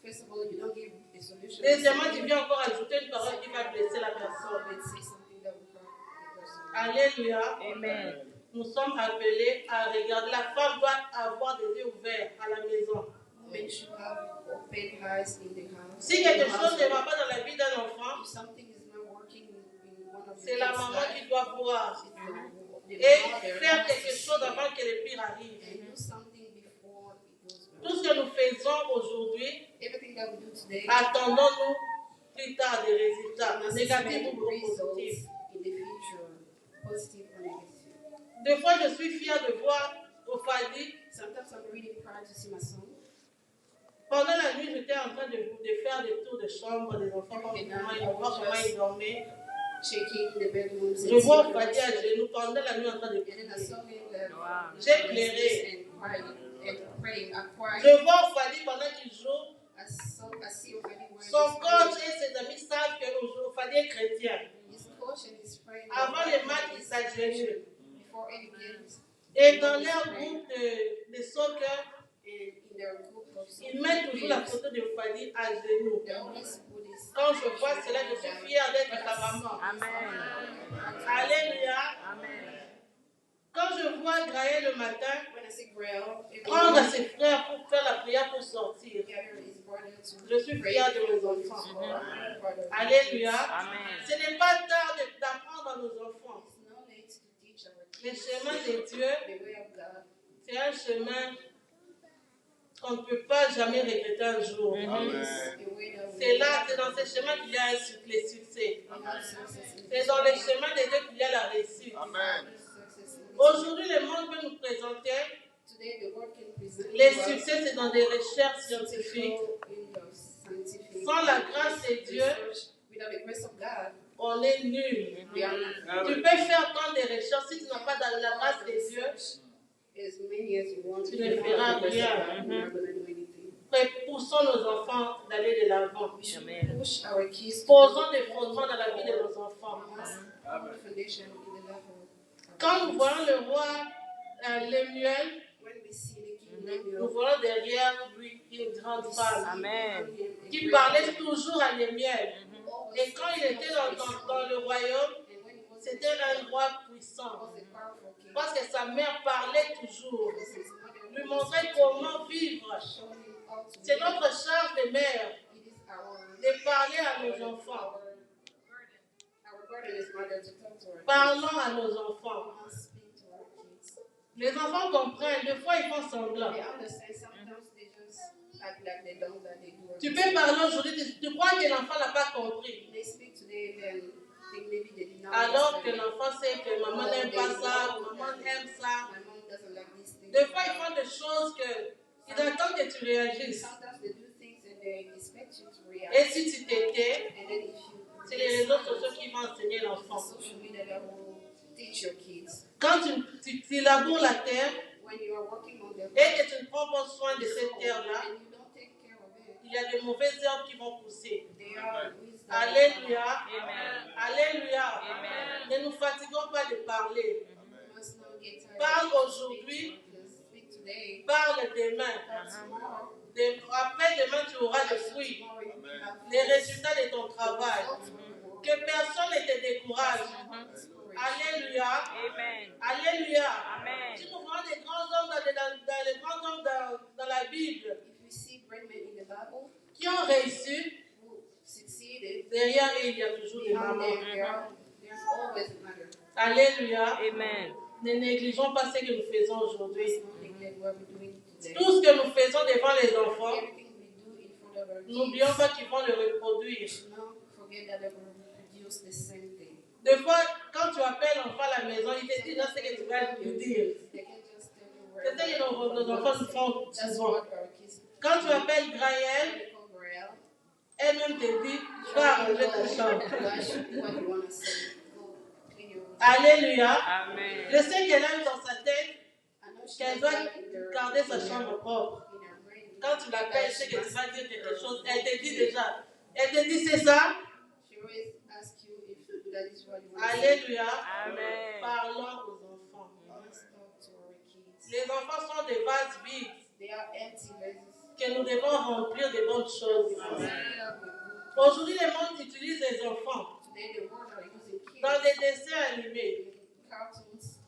First of all, you don't give a solution. Deuxièmement, tu viens encore ajouter une parole qui va blesser la personne. Then say something that will hurt the person. Alléluia. Amen. Nous sommes appelés à regarder. La femme doit avoir des yeux ouverts à la maison. Women should have open eyes in the house. Si quelque chose ne va pas dans la vie d'un enfant, If something is not working in one of c'est the la kids' maman life, qui doit voir. it's the Et mother faire has quelque to chose see avant que le pire arrive. and do something before it goes wrong. Tout ce que nous faisons aujourd'hui, Everything that we do today, attendons-nous plus tard des résultats, must négatifs expect ou positifs. results in the future, positive or negative. Des fois, je suis fière de voir au Fadi. Sometimes I'm really proud to see my son. Pendant la nuit, j'étais en train de faire des tours de chambre des enfants, voir comment ils dormaient. Shaking the bedrooms. Je vois au Fadi à genoux pendant la nuit en train de And then I prier. saw him J'ai pleuré. and praying. I cried. Je vois au Fadi pendant qu'il joue. I see already where Son coach et ses amis savent que Fadi est chrétien. his coach and his friend. Avant les matchs, il s'agenouille. Before any games. Et dans leur groupe de soccer, And in their group of ils mettent toujours la photo de Fadi à genoux. they always put his. Quand je vois cela, je suis fière d'être sa maman. Amen. Alléluia. Amen. Quand je vois Graël le matin When I see Grail, prendre ses frères pour faire la prière pour sortir, gather his brother to je suis pray fière de for mes his enfants. brother. Alléluia. Amen. Ce n'est pas tard d'apprendre à nos enfants. There's no need to teach our Le kids chemin de Dieu, the way of God. c'est un chemin qu'on ne peut pas jamais regretter un jour. Amen. The way that we C'est là, c'est dans ce chemin qu'il y a les succès. have success in C'est dans le chemin de Dieu qu'il y a la réussite. Amen. success in this. Aujourd'hui, le monde peut nous présenter Today, the world can present les to us succès, c'est dans des recherches scientifiques. scientific Sans la grâce de Dieu, research. Without the grace of God, on est nul. we are not. Tu peux faire tant de recherches si tu n'as pas dans la grâce de Dieu. As many as you want, Tu if ne you don't feras have the grace of rien. God, you're not going to do anything. Poussons nos enfants d'aller de l'avant. We should Amen. push our kids to Posons des fondements dans la vie de nos enfants. our foundation in the level. Quand nous voyons le roi Lemuel, When we see the king nous Lemuel, voyons derrière lui une grande femme Amen. qui parlait toujours à Lemuel. Et quand il était dans le royaume, c'était un roi puissant. Parce que sa mère parlait toujours, lui montrait comment vivre. C'est notre charge de mère de parler à nos enfants. Parlons à nos enfants. Les enfants comprennent, des fois ils font semblant. Tu peux parler aujourd'hui, tu crois que l'enfant n'a pas compris. Alors que l'enfant sait que maman n'aime pas ça, maman aime ça. Des fois ils font des choses qu'ils attendent que tu réagisses. Et si tu t'étais, c'est les réseaux sociaux qui vont enseigner l'enfant. Quand tu laboures la terre et que tu ne prends pas soin de cette terre-là, il y a de mauvaises herbes qui vont pousser. Alléluia. Amen. Alléluia. Amen. Ne nous fatiguons pas de parler. Parle aujourd'hui, parle demain. Après-demain, tu auras des fruits, les résultats de ton travail. Que personne ne te décourage. Alléluia. Amen. Alléluia. Amen. Si nous voyons des grands hommes dans la Bible qui ont réussi, derrière eux, il y a toujours des mamans. Alléluia. Amen. Ne négligeons pas ce que nous faisons aujourd'hui. Tout ce que nous faisons devant les enfants, n'oublions pas qu'ils vont le reproduire. Des fois, quand tu appelles la maison, ils te disent déjà ce que tu vas lui dire. They can just tell you where. C'est ce que nos enfants nous font That's souvent. what our kids. Quand tu appelles Graël, When they call Grael, elle-même te dit, va arranger ta chambre. Gosh, what you want to say? Go clean your room. Alléluia. Amen. Je sais qu'elle a dans sa tête I know she qu'elle has doit that in her- garder sa chambre propre. in her brain. Quand tu l'appelles, je sais que tu vas dire quelque chose. Elle te dit déjà. Elle te dit, c'est ça. She always asks you if that is what you want to say. Alléluia. Amen. Parlons aux enfants. Let's talk to our kids. Les enfants sont des vases vides They are empty vases. que nous devons remplir de bonnes choses. Fill up with good. Aujourd'hui, le monde utilise les enfants Today the world are using kids dans des dessins animés. in cartoons.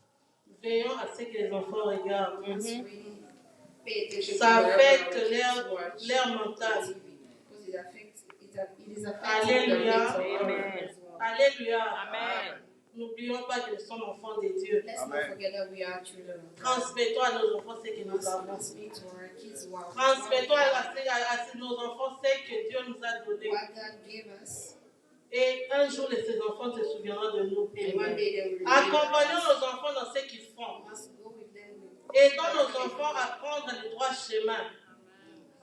Veillons à ce que les enfants regardent. Let's really pay attention Ça to whatever affecte our kids leur watch mental. on TV, because it is affecting Alléluia. their mental Amen. health as well. Alléluia. Amen. N'oublions pas que nous sommes enfants de Dieu. Let's not forget that we are children of God. Transmettons à nos enfants ce que We nous must avons. transmit to our kids Transmettons à nos enfants ce que Dieu nous a donné. what God gave us, Et un jour, ces enfants se souviendront de nous. and one day they will Accompagnons remember us. nos enfants dans ce qu'ils font. We must go with them, Aidons nos enfants à prendre le droit chemin.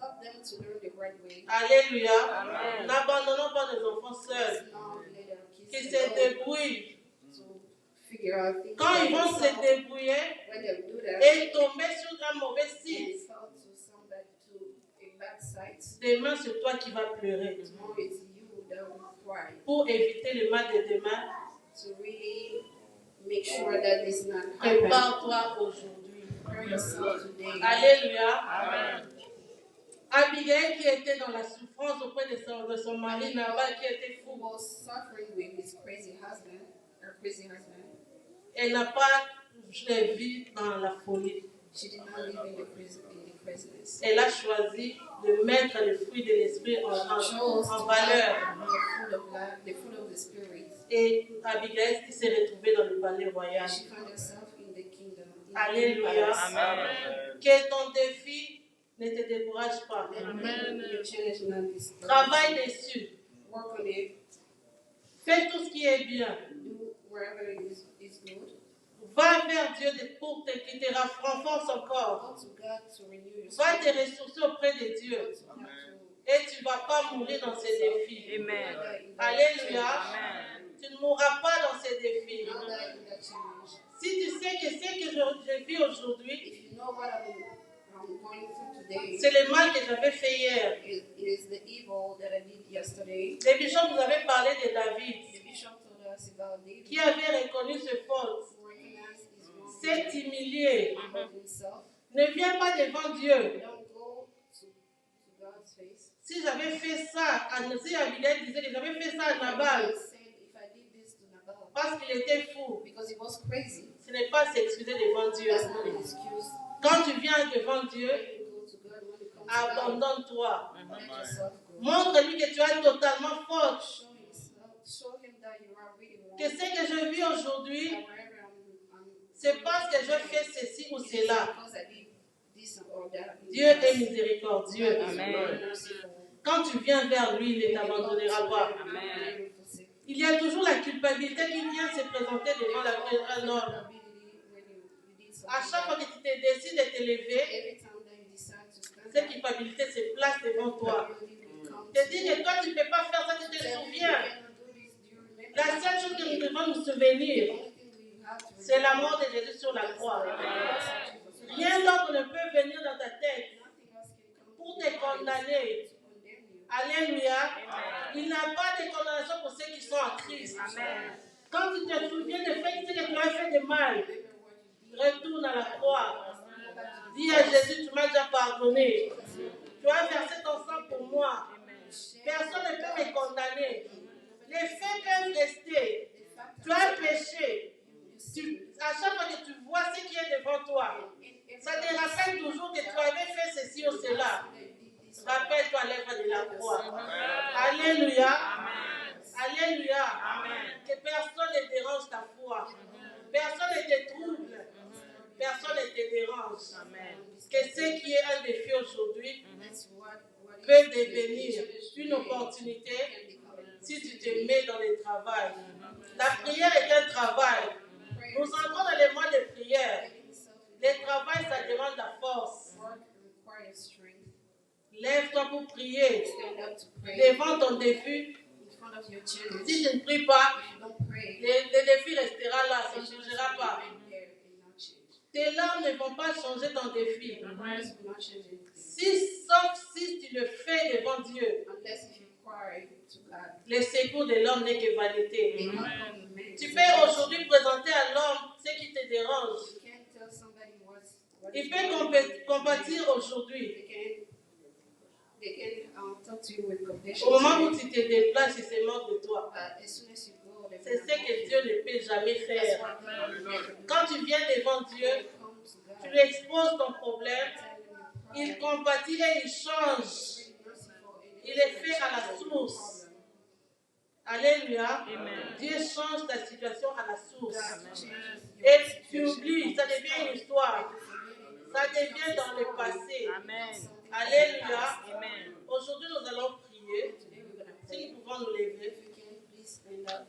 help them to learn the right way. Alléluia. Amen. N'abandonnons pas nos enfants seuls. Let's not let our Qu'ils kids se alone débrouillent. to figure out things Quand ils by vont se themselves. débrouiller When they do that, et tomber sur un mauvais and site, fall to a bad site, demain c'est toi qui vas pleurer. tomorrow it's you that will cry. Pour éviter le mal de demain, To really make sure that this not happen. prépare-toi aujourd'hui. Prepare yourself today. Alléluia. Amen. Abigail qui était dans la souffrance auprès de son mari Nabal qui était Who fou. was suffering with his crazy husband, her crazy husband. Elle n'a pas vécu dans la folie. She did not live in the craziness. Elle a choisi de mettre le fruit de l'esprit en valeur. The fruit of the spirit. Et Abigail qui s'est retrouvée dans le palais royal. And she found herself in the kingdom. In the Alléluia. palace. Amen. Que ton défi ne te décourage pas. Amen. Your challenge not this. Travaille dessus. Work on it. Fais tout ce qui est bien. Do wherever it is good. Va vers Dieu pour qui te renforce encore. Go to God to renew your Va spirit. te ressourcer auprès de Dieu. Go to God to Et tu ne vas pas mourir dans ces défis. Amen. Alléluia. Amen. Tu ne mourras pas dans ces défis. Not die in that challenge. Si tu sais que ce que je vis aujourd'hui, If you know what I'm going through today, c'est le mal que j'avais fait hier. it is the evil that I did yesterday. Le bishop nous avait parlé de David, The bishop told us about David, qui avait reconnu ses fautes, who recognized his wrong, s'est humilié. about himself. Ne viens pas devant Dieu. Don't go to God's face. Si j'avais fait ça, si Abigail disait que j'avais fait ça à Nabal God said, if I did this to Nabal, parce qu'il était fou, because he was crazy, ce n'est pas s'excuser devant Dieu. that's not an excuse. Quand tu viens devant Dieu, When you go to God, when you come to God, abandonne-toi. let yourself go. Montre-lui que tu es totalement faute. Show him that you are really wrong. Que ce que je vis aujourd'hui, That wherever I'm c'est parce que je fais ceci ou it is cela. because I did this or that. Dieu est miséricordieux. Amen. Quand tu viens vers lui, il ne t'abandonnera pas. Amen. Il y a toujours la culpabilité qui vient se présenter devant un homme. À chaque fois que tu te décides de te lever, cette culpabilité se place devant toi. Te dis que toi, tu ne peux pas faire ça, tu te souviens. La seule chose que nous devons nous souvenir, c'est la mort de Jésus sur la croix. Rien d'autre ne peut venir dans ta tête pour te condamner. Alléluia. Il n'a pas de condamnation pour ceux qui sont en Christ. Quand tu te souviens de fait ce que tu as fait de mal, retourne à la croix. Dis à Jésus, tu m'as déjà pardonné. Tu as versé ton sang pour moi. Personne ne peut me condamner. Les faits peuvent rester. Tu as péché. À chaque fois que tu vois ce qui est devant toi, ça te rappelle toujours que tu avais fait ceci ou cela. Rappelle-toi l'œuvre de la croix. Alléluia. Alléluia. Que personne ne dérange ta foi. Personne ne te trouble. Personne ne te dérange. Que ce qui est un défi aujourd'hui peut devenir une opportunité si tu te mets dans le travail. La prière est un travail. Nous prier stand up to pray devant ton défi, in front of your challenge. si tu ne pries pas, If you don't pray, le défi restera là, ça ne the challenge changera will pas. remain there and not change. Tes larmes ne vont pas changer ton défi. Your prayers will not change anything. Sauf si tu le fais devant Dieu. Unless if you cry to God. Le secours de l'homme n'est que vanité. The help of man Tu is peux a aujourd'hui présenter à l'homme ce qui te dérange. You can't tell somebody what Il is peut wrong. compatir aujourd'hui. They can talk to you with compassion. Au moment où tu te déplaces, il se moque de toi. But as soon as you go, they C'est ce que Dieu ne peut jamais That's faire. what God will do. Quand tu viens devant Dieu, Come to God. tu lui exposes ton problème, Tell him your il problem. compatit et il change. Really merciful and Il est fait à la source. Alléluia. Dieu change ta situation à la source. God changes your Et tu situation. oublies, ça devient une histoire. Ça devient dans le passé. Amen. Alléluia. Amen. Aujourd'hui, nous allons prier. Today we're going to Si pray. nous pouvons nous lever. If you can, please stand up.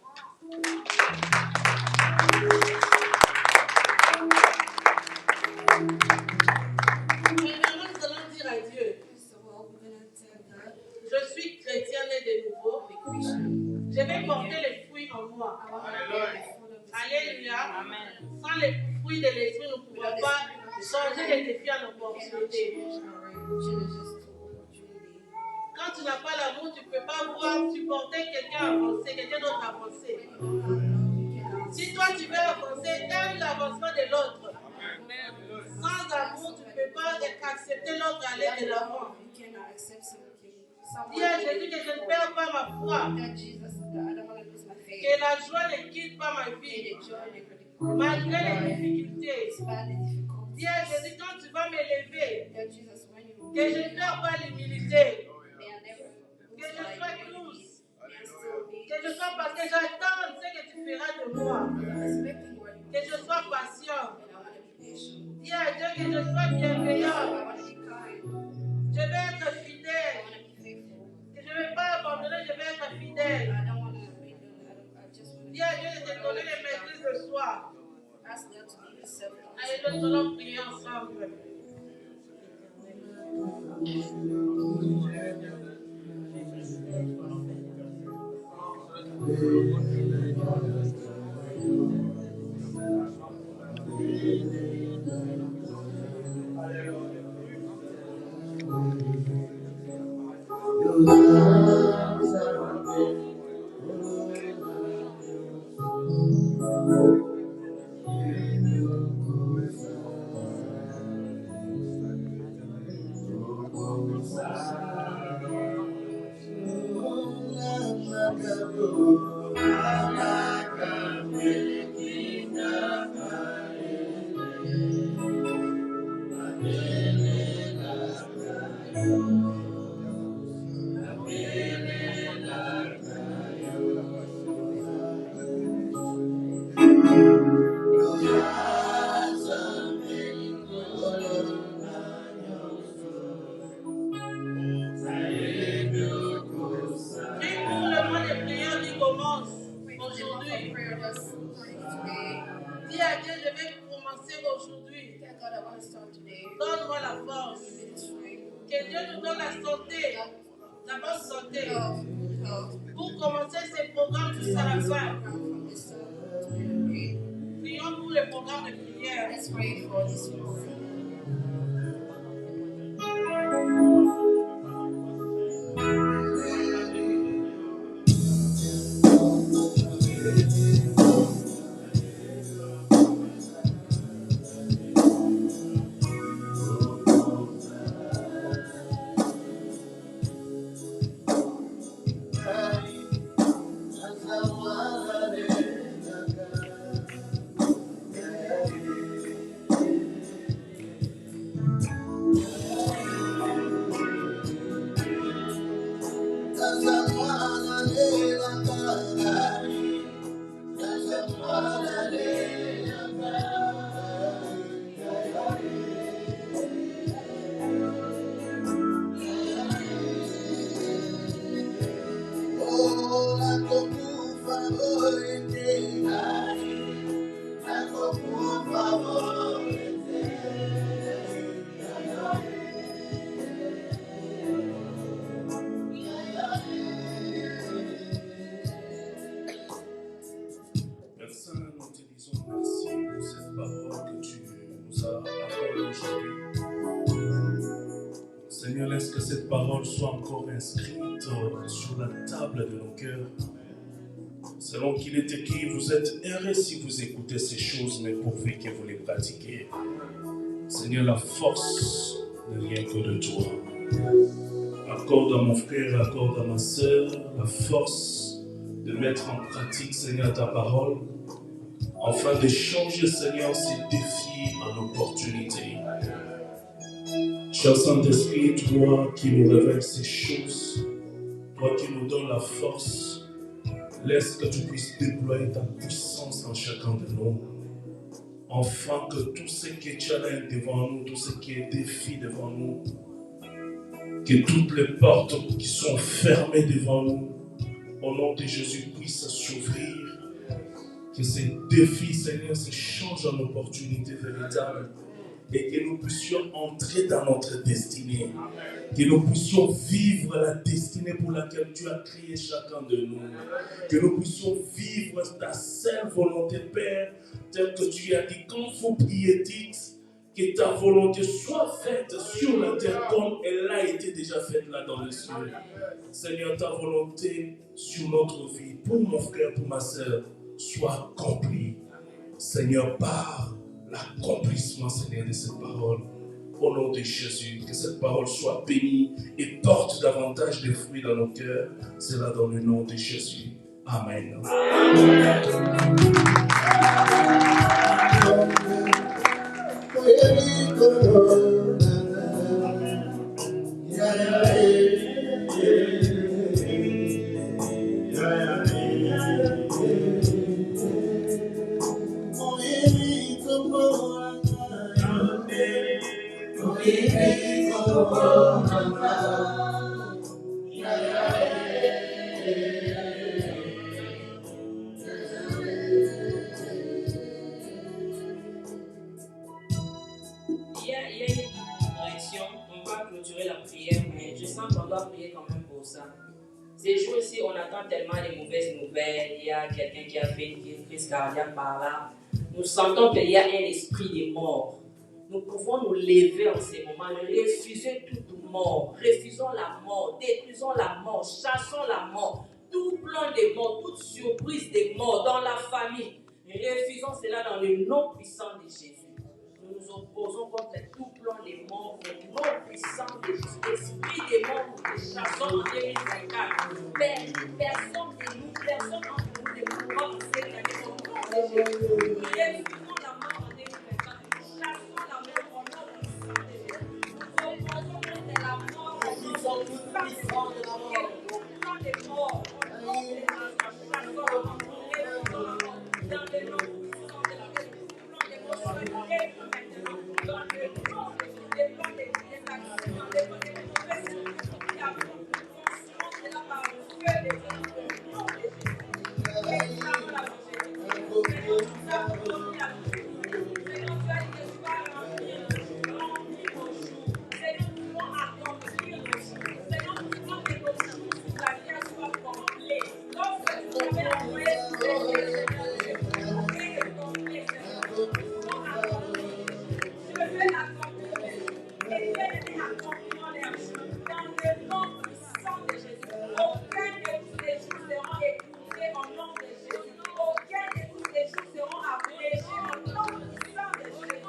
Premièrement, nous allons dire à Dieu, First of all, we're going to tell God, je suis chrétien né de nouveau. I'm a Christian. Je vais porter les fruits en moi. I want to bear the fruit of the Spirit. Alléluia. Amen. Sans les fruits de l'esprit, nous ne pouvons pas changer les défis en We cannot opportunité. change our challenges to opportunity. Quand tu n'as pas l'amour, tu ne peux pas voir supporter quelqu'un avancer, quelqu'un d'autre avancer. When you don't have love, you cannot Si toi tu veux avancer, aime l'avancement de l'autre. Sans amour, tu ne peux pas accepter l'autre à aller de l'avant. You cannot accept something. Dis à Jésus que je ne perds pas ma foi, That Jesus, I don't want to lose my faith. que la joie ne quitte pas ma May vie, the joy never depart malgré les from my life. difficultés. Despite the difficulties. Dis à Jésus quand tu vas m'élever, That Jesus, when you que je ne perds pas l'humilité, may I never que lose je my sois humility. douce, May I still be que je sois parce que j'attends ce que tu feras de moi, expecting what you que je sois patient. and I want to be patient. Dis à Dieu que je sois I bienveillant, want to be kind. je vais être I fidèle, want to be faithful. que je ne vais pas abandonner, je vais être fidèle. I don't want to be I just want to Dis à Dieu de te donner les maîtrises de soi. ask God to give yourself. Allez, nous allons prier ensemble. Prie pour le mois de prière qui commence aujourd'hui. Prayer that's starting today. Dis à Dieu, je vais commencer aujourd'hui. Tell God I want to start today. Donne-moi la force. Give me the strength. Que Dieu nous donne la santé, la bonne santé, Health. pour commencer ce programme jusqu'à la fin. From this to the end. Prions pour le programme de prière. Let's pray for this week. disons merci pour cette parole que tu nous as accordée aujourd'hui. Seigneur, laisse que cette parole soit encore inscrite sur la table de nos cœurs. Selon qu'il est écrit, vous êtes errés si vous écoutez ces choses, mais pourvu que vous les pratiquez. Seigneur, la force ne vient que de toi. Accorde à mon frère, accorde à ma sœur la force de mettre en pratique, Seigneur, ta parole, afin de changer, Seigneur, ces défis en opportunités. Cher Saint-Esprit, toi qui nous révèles ces choses, toi qui nous donnes la force, laisse que tu puisses déployer ta puissance en chacun de nous, afin que tout ce qui est challenge devant nous, tout ce qui est défi devant nous, que toutes les portes qui sont fermées devant nous, au nom de Jésus, puissent s'ouvrir. Que ces défis, Seigneur, se changent en opportunités véritables et que nous puissions entrer dans notre destinée. Que nous puissions vivre la destinée pour laquelle tu as créé chacun de nous. Que nous puissions vivre ta seule volonté, Père, telle que tu as dit. Quand vous priez, dites que ta volonté soit faite sur la terre comme elle a été déjà faite là dans le ciel. Seigneur, ta volonté sur notre vie, pour mon frère, pour ma soeur, soit accomplie. Seigneur, par l'accomplissement, Seigneur, de cette parole. Au nom de Jésus, que cette parole soit bénie et porte davantage de fruits dans nos cœurs. C'est là dans le nom de Jésus. Amen. Ces jours-ci, on attend tellement les mauvaises nouvelles. Il y a quelqu'un qui a fait une crise cardiaque par là. Nous sentons qu'il y a un esprit de mort. Nous pouvons nous lever en ces moments, refuser toute mort, refusons la mort, détruisons la mort, chassons la mort, tout plan de mort, toute surprise de mort dans la famille. Refusons cela dans le nom puissant de Jésus. Nous nous opposons contre tout plan de mort, au nom puissant de Jésus. Esprit de mort, nous te chassons en 2024. Personne de nous, personne entre nous ne pourra nous séparer au nom de Jésus. Refusons la mort en 2024. Chassons la mort au nom puissant de Jésus. Nous opposons contre la mort au nom puissant de Jésus. Tout plan de mort, au nom de Jésus. Chassons la mort, refusons la mort dans le nom puissant de la Jésus. Tout plan de mort soit réglé maintenant. Dans le nom de Jésus, les plans des accidents, les plans des mauvaises situations qui arrivent, conscience de la parole, Dieu des hommes, au nom de Jésus. Réclamons la prochaine. Seigneur, nous avons promis la prochaine. Seigneur, tu as dit que tu vas remplir nos jours. Seigneur, nous voulons accomplir nos jours. Seigneur, nous voulons que nos jours sur la terre soient complets. Lorsque tu avais envoyé sur les Seigneur, nous voulons les compter, Seigneur. Nous voulons accomplir. Je veux l'accomplir. Et Dieu est accomplissant les jours. Dans le nom puissant de Jésus. Aucun de tous les jours seront écoulés au nom de Jésus. Aucun de tous les jours seront abrégés au nom puissant de Jésus.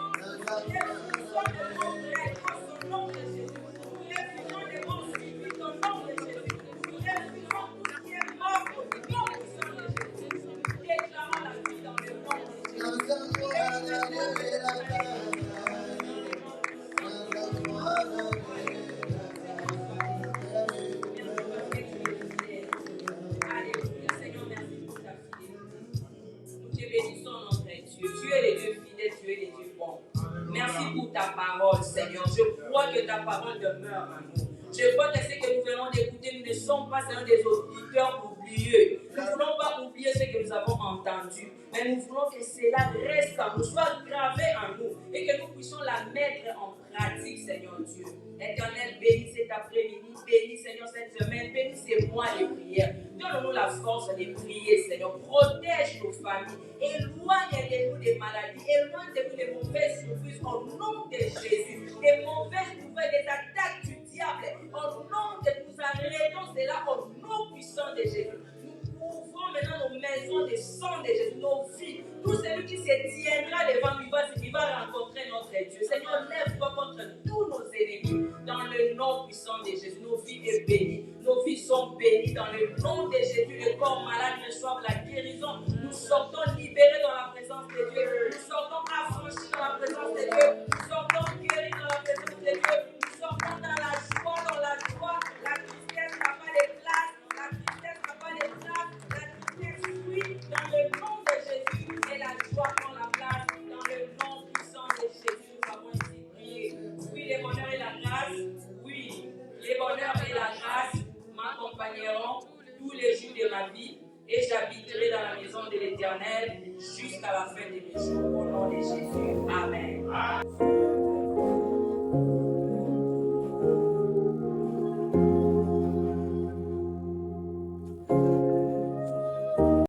Refusons de mort précoce au nom de Jésus. Refusons de mort subite au nom de Jésus. Refusons tout ce qui est mort au nom puissant de Jésus. Déclarons la vie dans le nom de Alléluia, Seigneur, merci pour ta fidélité. Nous te bénissons, notre Dieu. Tu es le Dieu fidèle, tu es le Dieu bon. Merci pour ta parole, Seigneur. Je crois que ta parole demeure en nous. Je crois que ce que nous venons d'écouter, nous ne sommes pas, Seigneur, des auditeurs oublieux. Nous ne voulons pas oublier ce que nous avons entendu, mais nous voulons que cela reste en nous, soit gravé en nous, et que nous puissions la mettre en pratique, Seigneur Dieu. Éternel, bénis cet après-midi, bénis, Seigneur, cette semaine, bénis ces mois de prière. Donne-nous la force de prier, Seigneur. Protège nos familles, éloigne-nous des maladies, éloigne-nous des mauvaises surprises, au nom de Jésus. Des mauvaises nouvelles, des attaques du diable, au nom de nous arrêtons cela au nom puissant de Jésus. Ouvrons maintenant nos maisons de sang de Jésus, nos vies. Tout celui qui se tiendra devant lui, il va rencontrer notre Dieu. Seigneur, lève-toi contre tous nos ennemis. Dans le nom puissant de Jésus, nos vies sont bénies. Nos vies sont bénies. Dans le nom de Jésus, les corps malades reçoivent la guérison. Nous sortons libérés dans la présence de Dieu. Nous sortons affranchis dans la présence de Dieu. Nous sortons guéris dans la présence de Dieu. Nous sortons dans la joie, dans la joie. La tristesse n'a pas de place. La tristesse n'a pas de place. La tristesse fuit dans le nom de Jésus. Et la joie prend la place dans le nom puissant de Jésus. Nous avons ici prié. Oui, les bonheurs et la grâce. Oui, les bonheurs et la grâce m'accompagneront tous les jours de ma vie. Et j'habiterai dans la maison de l'Éternel jusqu'à la fin de mes jours. Au nom de Jésus. Amen.